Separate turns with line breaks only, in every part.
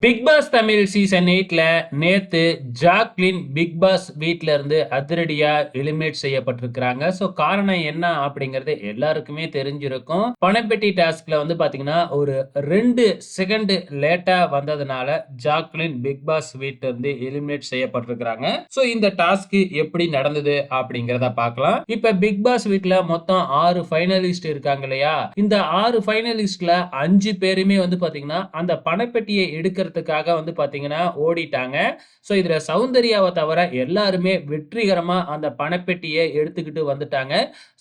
Big pass Tamil season 8ல நேத்து Jacqueline big pass வீட்ல இருந்து அதிரடியா எலிமினேட் செய்யப்பட்டிருக்கிறாங்க. காரணம் என்ன அப்படிங்கிறது எல்லாருக்குமே தெரிஞ்சிருக்கும். பணப்பெட்டி டாஸ்க்ல பாத்தீங்கன்னா, ஒரு 2 செகண்ட் லேட்டா வந்ததுனால ஜாக்லின் பிக் பாஸ் வீட்ல இருந்து எலிமினேட் செய்யப்பட்டிருக்கிறாங்க. இந்த டாஸ்க் எப்படி நடந்தது அப்படிங்கிறத பார்க்கலாம். இப்ப பிக் பாஸ் வீட்ல மொத்தம் 6 ஃபைனலிஸ்ட் இருக்காங்க இல்லையா? இந்த 6 ஃபைனலிஸ்ட்ல 5 பேருமே பாத்தீங்கன்னா, அந்த பணப்பெட்டியை எடுக்கிறதுக்காக பாத்தீங்கன்னா ஓடிட்டாங்க. இதுல சௌந்தர்யாவை தவிர எல்லாருமே வெற்றிகரமா அந்த பணப்பெட்டியை எடுத்துக்கிட்டு வந்துட்டாங்க.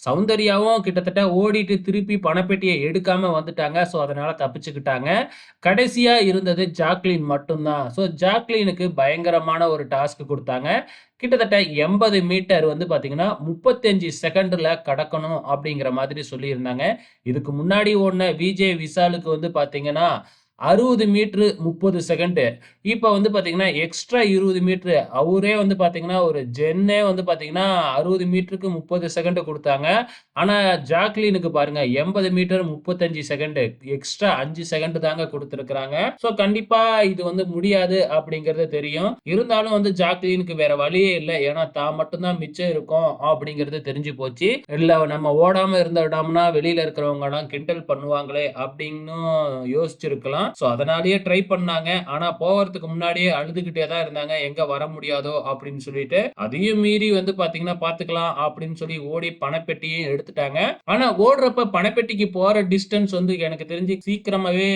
சௌந்தர்யாவும் கிட்டத்தட்ட ஓடிட்டு திருப்பி பணப்பெட்டியை எடுக்காம வந்துட்டாங்க. அதனால தப்பிச்சுக்கிட்டாங்க. கடைசியா இருந்தது ஜாக்லின் மட்டும்தான். ஜாக்லினுக்கு பயங்கரமான ஒரு டாஸ்க் குடுத்தாங்க. கிட்டத்தட்ட 80 மீட்டர் பாத்தீங்கன்னா 35 செகண்ட்ல கடக்கணும் அப்படிங்கிற மாதிரி சொல்லியிருந்தாங்க. இதுக்கு முன்னாடி ஓடுன விஜே விஷாலுக்கு பாத்தீங்கன்னா 60 மீட்டர் 30 செகண்ட். இப்ப பாத்தீங்கன்னா எக்ஸ்ட்ரா 20 மீட்டர் அவரே பாத்தீங்கன்னா ஒரு ஜென்னே பாத்தீங்கன்னா 60 மீட்டருக்கு 30 செகண்ட் குடுத்தாங்க. ஆனா ஜாக்லினுக்கு பாருங்க 80 மீட்டர் 35 செகண்ட் எக்ஸ்ட்ரா 5 செகண்ட் தாங்க குடுத்திருக்காங்க. கண்டிப்பா இது முடியாது அப்படிங்கிறது தெரியும். இருந்தாலும் ஜாக்லினுக்கு வேற வழியே இல்ல. ஏன்னா தான் மட்டும் தான் மிச்சம் இருக்கும் அப்படிங்கிறது தெரிஞ்சு போச்சு. இல்ல நம்ம ஓடாம இருந்துட்டோம்னா வெளியில இருக்கிறவங்க எல்லாம் கிண்டல் பண்ணுவாங்களே அப்படின்னு யோசிச்சிருக்கலாம். அதனாலேயே ட்ரை பண்ணாங்க. ஆனா போகறதுக்கு முன்னாடியே அழுதுகிட்டே தான் இருந்தாங்க. எங்க வர முடியாதோ அப்படின்னு சொல்லிட்டு. அதையும் மீறி பாத்தீங்கன்னா பாத்துக்கலாம் அப்படின்னு சொல்லி ஓடி பணப்பெட்டியும் எடுத்துட்டாங்க. ஆனா ஓடுறப்ப பணப்பெட்டிக்கு போற டிஸ்டன்ஸ் எனக்கு தெரிஞ்சு சீக்கிரமாவே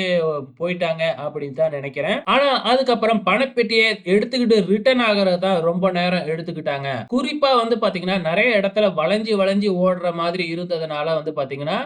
போயிட்டாங்க அப்படின்னு தான் நினைக்கிறேன். ஆனா அதுக்கப்புறம் பணப்பெட்டியை எடுத்துக்கிட்டு ரிட்டர்ன் ஆகிறது தான் ரொம்ப நேரம் எடுத்துக்கிட்டாங்க. குறிப்பா பாத்தீங்கன்னா நிறைய இடத்துல வளைஞ்சு வளைஞ்சு ஓடுற மாதிரி இருந்ததுனால பாத்தீங்கன்னா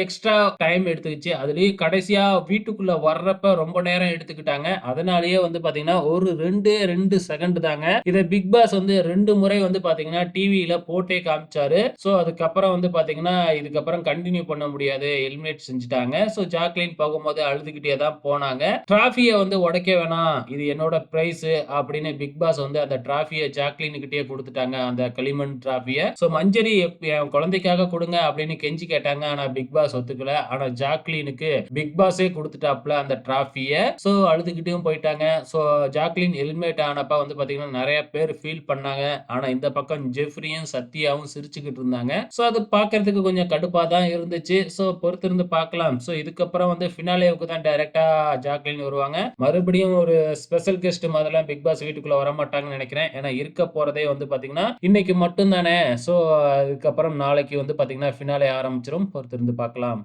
எக்ஸ்ட்ரா டைம் எடுத்துக்கிச்சு. அதுலயும் கடைசியா வீட்டுக்குள்ள வர்றப்ப ரொம்ப நேரம் எடுத்துக்கிட்டாங்க. அதனாலேயே பாத்தீங்கன்னா ஒரு 2 செகண்ட் தாங்க. இத பிக் பாஸ் 2 முறை பாத்தீங்கன்னா டிவில போட்டே காமிச்சாரு. அதுக்கப்புறம் பாத்தீங்கன்னா இதுக்கப்புறம் கண்டினியூ பண்ண முடியாது. எலிமினேட் செஞ்சுட்டாங்க. ஜாக்லின் போகும்போது அழுதுகிட்டே தான் போனாங்க. டிராஃபிய உடைக்க வேணாம். இது என்னோட பிரைஸ் அப்படின்னு பிக் பாஸ் அந்த டிராஃபிய ஜாக்லின் கிட்டயே கொடுத்துட்டாங்க. அந்த களிமண் டிராஃபிய. மஞ்சரி என் குழந்தைக்காக கொடுங்க அப்படின்னு கெஞ்சி கேட்டாங்க. ஆனா பிக் பாஸ் ஒத்துக்கல. ஆனா ஜாக்லினுக்கு பிக் பாஸே கொடுத்துட்டாப்ல அந்த டிராஃபிய. அழுதுகிட்டும் போயிட்டாங்க. ஜாக்லின் எலிமினேட் ஆனப்ப பாத்தீங்கன்னா நிறைய பேர் ஃபீல் பண்ணாங்க. ஆனா இந்த பக்கம் ஜெஃப்ரியும் சத்யாவும் சிரிச்சுக்கிட்டு இருந்தாங்க. அது பார்க்கிறதுக்கு கொஞ்சம் கடுப்பா தான் இருந்துச்சு. பொறுத்திருந்து பார்க்கலாம். இதுக்கப்புறம் ஃபினாலேவுக்கு தான் டைரக்ட்டா ஜாக்லின் வருவாங்க. மறுபடியும் ஒரு ஸ்பெஷல் கெஸ்ட் மாதிரிலாம் பிக் பாஸ் வீட்டுக்குள்ள வரமாட்டாங்கன்னு நினைக்கிறேன். ஏன்னா இருக்க போறதே பாத்தீங்கன்னா இன்னைக்கு மட்டும் தானே. அதுக்கப்புறம் நாளைக்கு பாத்தீங்கன்னா ஃபினாலே ஆரம்பிச்சிரும். பொறுத்திருந்து பார்க்கலாம்.